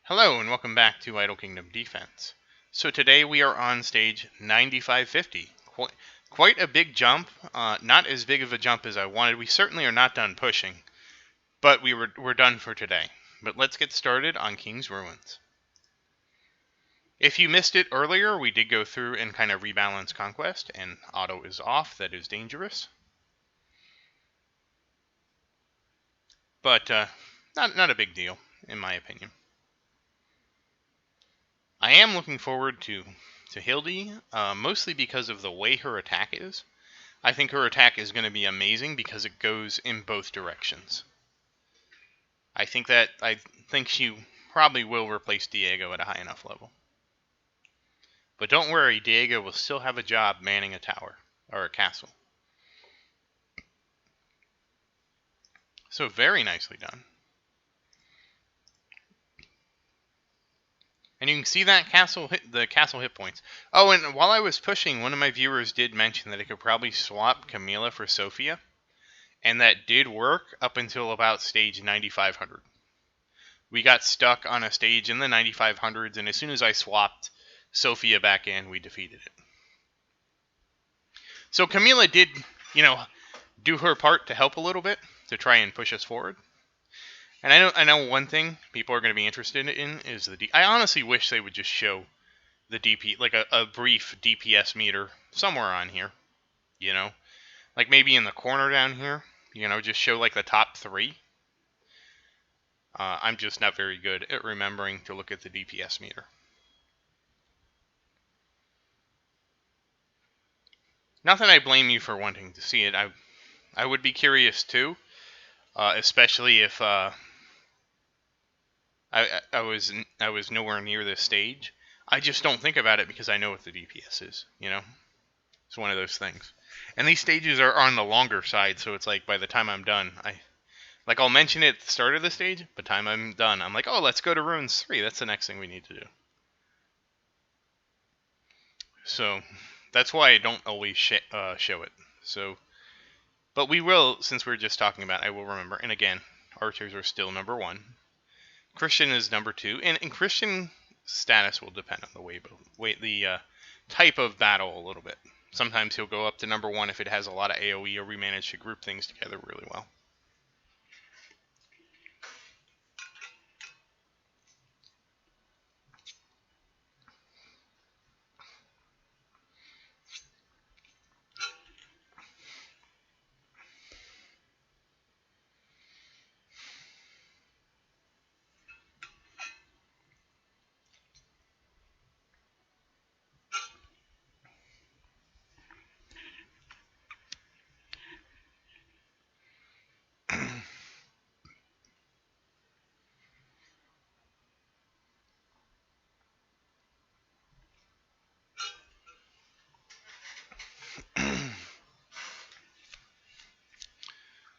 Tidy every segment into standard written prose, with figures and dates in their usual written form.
Hello and welcome back to Idle Kingdom Defense. So today we are on stage 9550. Quite a big jump, not as big of a jump as I wanted. We certainly are not done pushing, but we're done for today. But let's get started on King's Ruins. If you missed it earlier, we did go through and kind of rebalance Conquest, and auto is off. That is dangerous. But not a big deal, in my opinion. I am looking forward to Hildy, mostly because of the way her attack is. I think her attack is going to be amazing because it goes in both directions. I think she probably will replace Diego at a high enough level. But don't worry, Diego will still have a job manning a tower, or a castle. So very nicely done. And you can see that the castle hit points. Oh, and while I was pushing, one of my viewers did mention that I could probably swap Camila for Sophia. And that did work up until about stage 9500. We got stuck on a stage in the 9500s, and as soon as I swapped Sophia back in, we defeated it. So Camila did, do her part to help a little bit, to try and push us forward. And I know one thing people are going to be interested in is I honestly wish they would just show the DP, like a brief DPS meter somewhere on here, like maybe in the corner down here, just show like the top 3. I'm just not very good at remembering to look at the DPS meter. Not that I blame you for wanting to see it. I would be curious too, especially if I was nowhere near this stage. I just don't think about it because I know what the DPS is. It's one of those things. And these stages are on the longer side, so it's like by the time I'm done, I'll mention it at the start of the stage. By the time I'm done, I'm like, oh, let's go to Ruins 3. That's the next thing we need to do. So that's why I don't always show it. So, but we will, since we're just talking about it, I will remember. And again, archers are still number 1. Christian is number 2, and Christian status will depend on the type of battle a little bit. Sometimes he'll go up to number 1 if it has a lot of AoE, or we manage to group things together really well.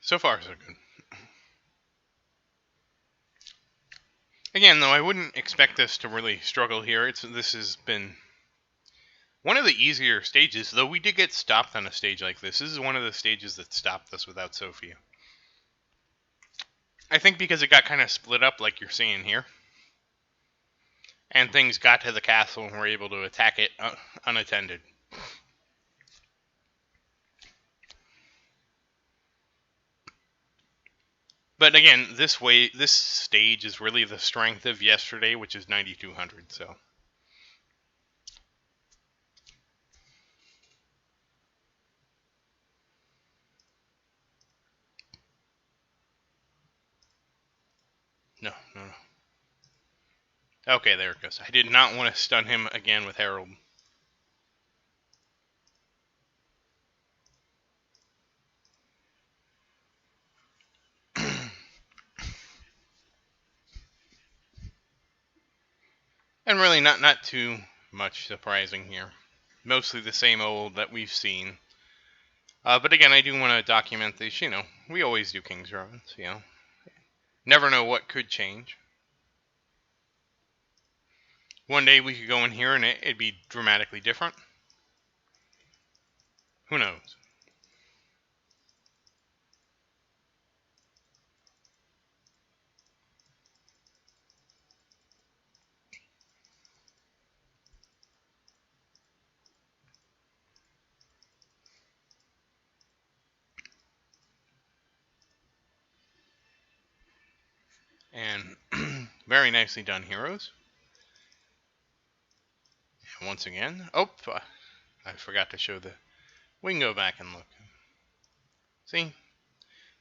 So far, so good. Again, though, I wouldn't expect us to really struggle here. This has been one of the easier stages, though we did get stopped on a stage like this. This is one of the stages that stopped us without Sophia. I think because it got kind of split up like you're seeing here. And things got to the castle and were able to attack it unattended. But again, this stage is really the strength of yesterday, which is 9200, so. No. Okay, there it goes. I did not want to stun him again with Herald. And really not too much surprising here. Mostly the same old that we've seen. But again, I do want to document this. We always do King's Ruins, Never know what could change. One day we could go in here and it'd be dramatically different. Who knows? And very nicely done, heroes. And once again, I forgot to show the... We can go back and look. See?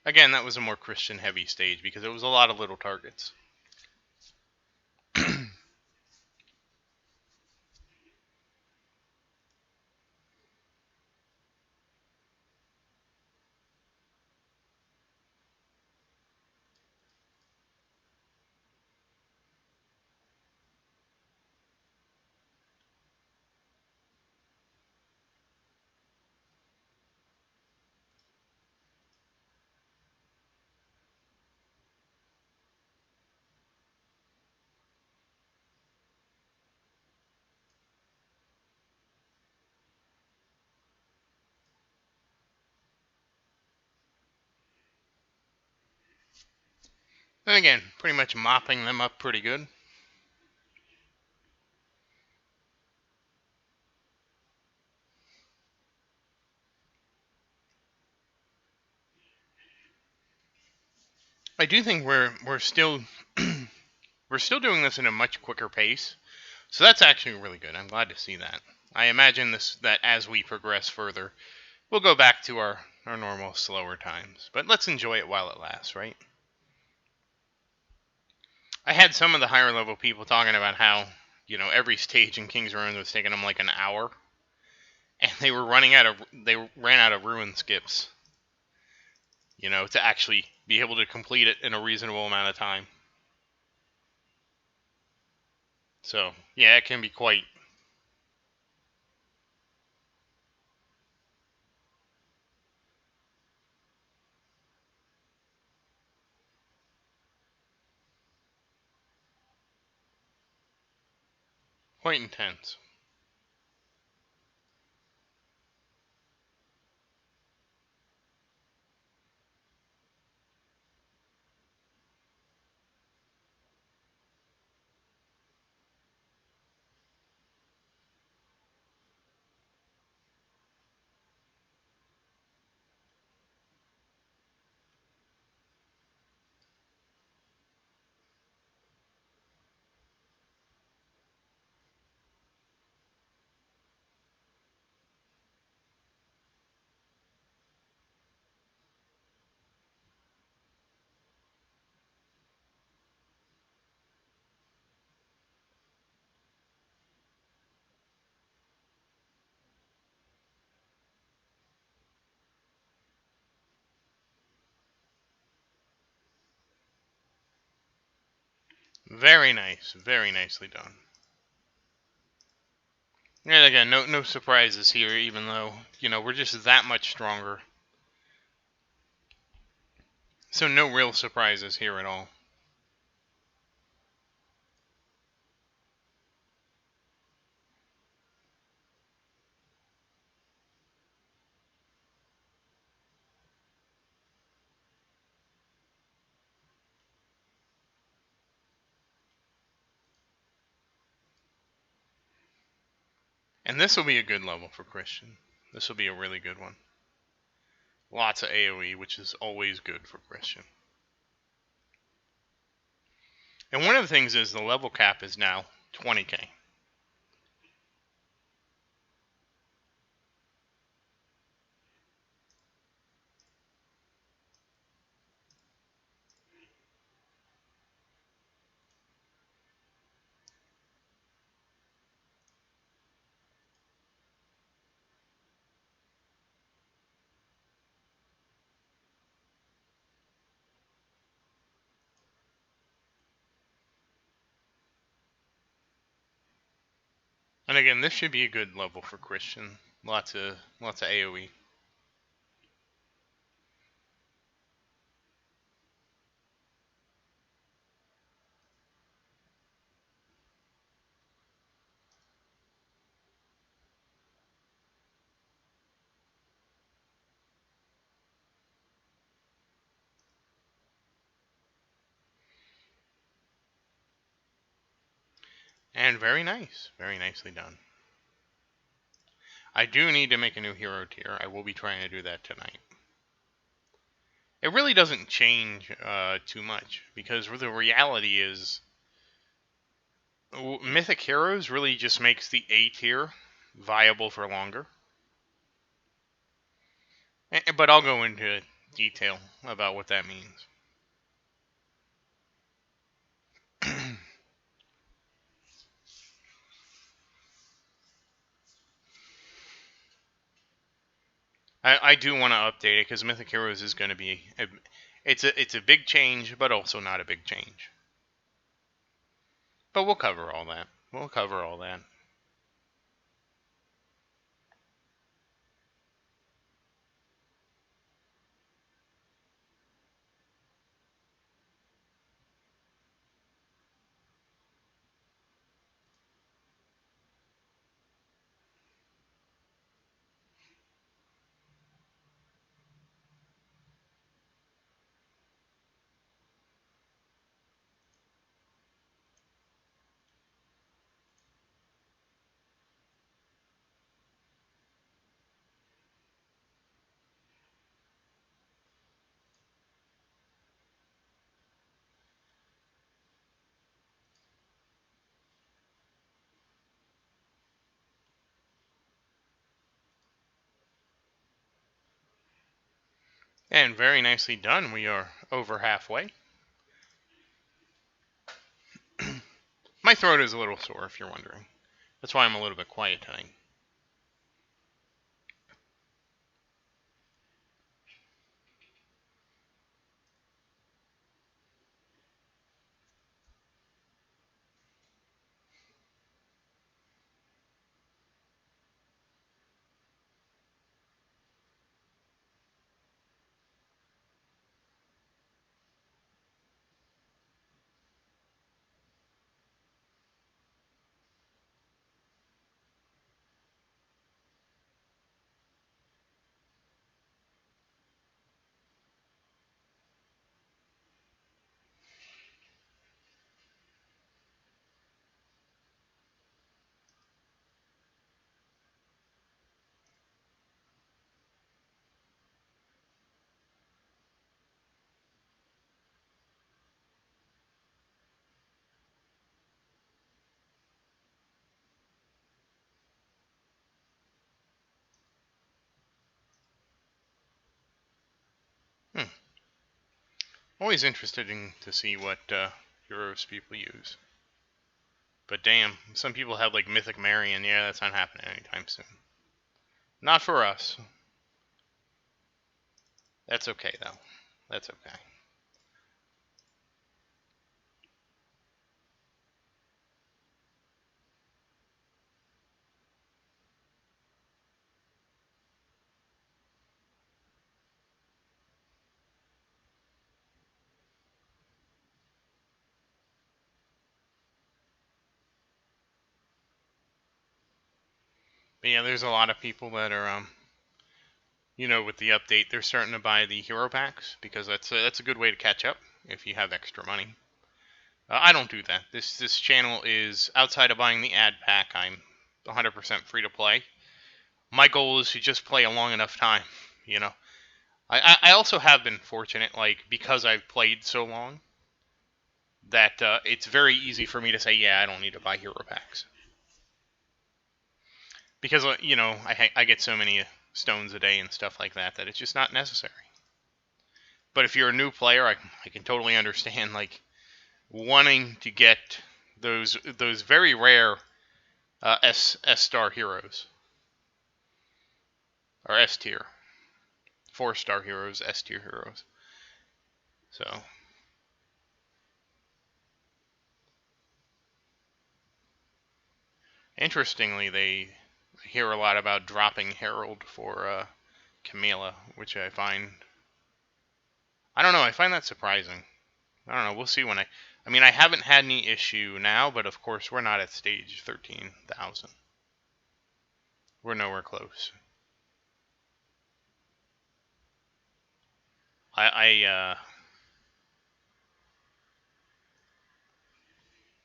Again, that was a more Christian-heavy stage because it was a lot of little targets. And again, pretty much mopping them up pretty good. I do think we're still we're still doing this in a much quicker pace, so that's actually really good. I'm glad to see that. I imagine that as we progress further, we'll go back to our normal slower times. But let's enjoy it while it lasts, right? I had some of the higher level people talking about how, every stage in King's Ruins was taking them like an hour, and they ran out of ruin skips, to actually be able to complete it in a reasonable amount of time. So, yeah, it can be quite intense. Very nice, very nicely done. And again, no surprises here, even though, we're just that much stronger. So no real surprises here at all. And this will be a good level for Christian. This will be a really good one. Lots of AoE, which is always good for Christian. And one of the things is the level cap is now 20k. And again, this should be a good level for Christian. Lots of AoE. And very nice. Very nicely done. I do need to make a new hero tier. I will be trying to do that tonight. it really doesn't change too much, because the reality is Mythic Heroes really just makes the A tier viable for longer. But I'll go into detail about what that means. I do want to update it, because Mythic Heroes is going to be it's a big change, but also not a big change. But we'll cover all that. We'll cover all that. And very nicely done. We are over halfway. My throat is a little sore, if you're wondering. That's why I'm a little bit quiet tonight. Hmm. Always interested to see what heroes people use. But damn, some people have like Mythic Marion. Yeah, that's not happening anytime soon. Not for us. That's okay though. That's okay. But yeah, there's a lot of people that are with the update, they're starting to buy the hero packs, because that's a good way to catch up if you have extra money. I don't do that. This channel is outside of buying the ad pack. I'm 100% free to play. My goal is to just play a long enough time. You know, I also have been fortunate, like, because I've played so long, that it's very easy for me to say, yeah, I don't need to buy hero packs, because I get so many stones a day and stuff like that it's just not necessary. But if you're a new player, I can totally understand, like, wanting to get those very rare S star heroes, or S tier, 4-star heroes, S tier heroes. So interestingly, they hear a lot about dropping Herald for Camila, which I don't know, I find that surprising. I don't know, we'll see when I mean, I haven't had any issue now, but of course we're not at stage 13,000. We're nowhere close. I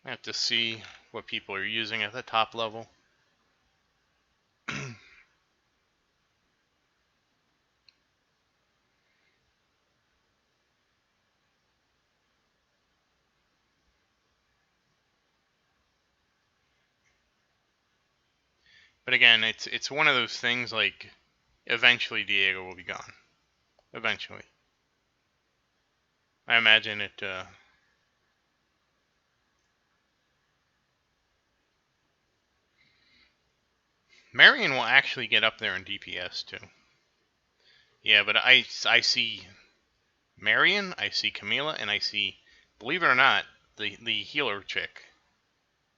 have to see what people are using at the top level. But again, it's one of those things like eventually Diego will be gone. Eventually. I imagine it. Marion will actually get up there in DPS too. Yeah, but I see Marion, I see Camila, and I see, believe it or not, the healer chick.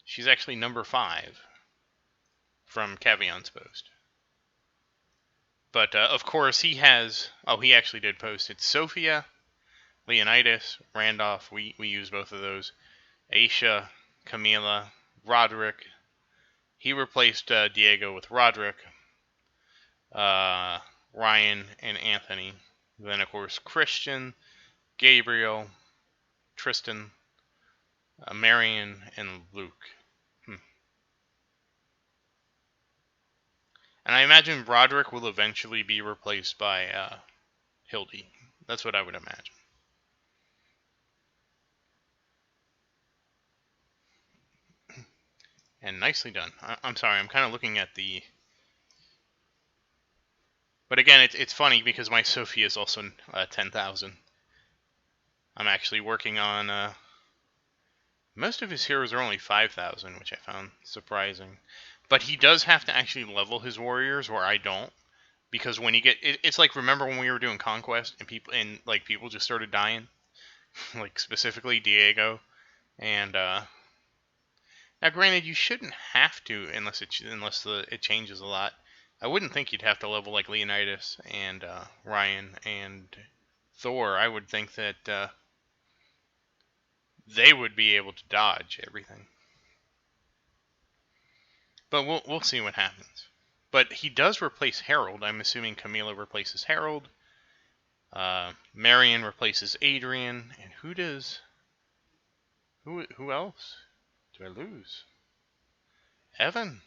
She's actually number 5 from Cavion's post. But of course he has. Oh, he actually did post. It's Sophia, Leonidas, Randolph. We use both of those. Aisha, Camila, Roderick. He replaced Diego with Roderick, Ryan, and Anthony. Then, of course, Christian, Gabriel, Tristan, Marion, and Luke. And I imagine Roderick will eventually be replaced by Hildy. That's what I would imagine. And nicely done. I'm sorry, I'm kind of looking at the... But again, it's funny because my Sophie is also 10,000. I'm actually working on... most of his heroes are only 5,000, which I found surprising. But he does have to actually level his warriors, where I don't. Because when you get... It's like, remember when we were doing Conquest, and people just started dying? Like, specifically Diego. And, now, granted, you shouldn't have to unless it changes a lot. I wouldn't think you'd have to level like Leonidas and Ryan and Thor. I would think that they would be able to dodge everything. But we'll see what happens. But he does replace Harold. I'm assuming Camila replaces Harold. Marion replaces Adrian. And who does... Who else? Do I lose? Evan.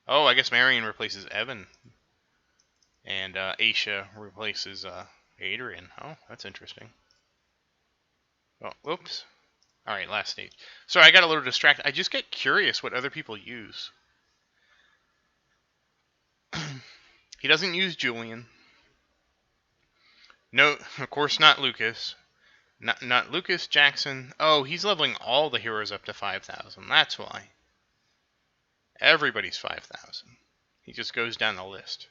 Oh, I guess Marion replaces Evan. And Aisha replaces Adrian. Oh, that's interesting. Oh, whoops. Alright, last stage. Sorry, I got a little distracted. I just get curious what other people use. He doesn't use Julian. No, of course not Lucas. Not Lucas, Jackson. Oh, he's leveling all the heroes up to 5,000. That's why. Everybody's 5,000. He just goes down the list.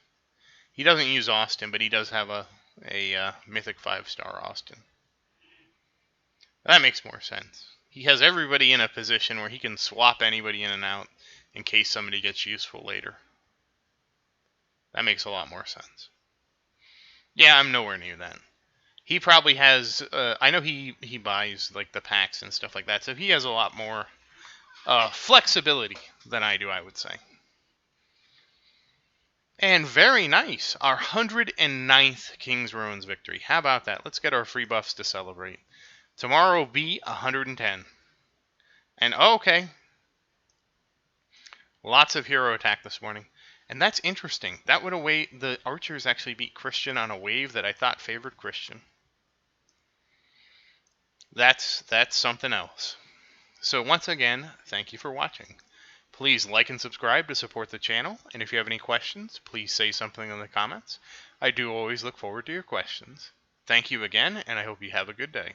He doesn't use Austin, but he does have a Mythic 5-star Austin. That makes more sense. He has everybody in a position where he can swap anybody in and out in case somebody gets useful later. That makes a lot more sense. Yeah, I'm nowhere near that. He probably has... I know he buys like the packs and stuff like that, so he has a lot more flexibility than I do, I would say. And very nice. Our 109th King's Ruins victory. How about that? Let's get our free buffs to celebrate. Tomorrow will be 110. And okay. Lots of hero attack this morning. And that's interesting. That would the archers actually beat Christian on a wave that I thought favored Christian. That's something else. So once again, thank you for watching. Please like and subscribe to support the channel. And if you have any questions, please say something in the comments. I do always look forward to your questions. Thank you again, and I hope you have a good day.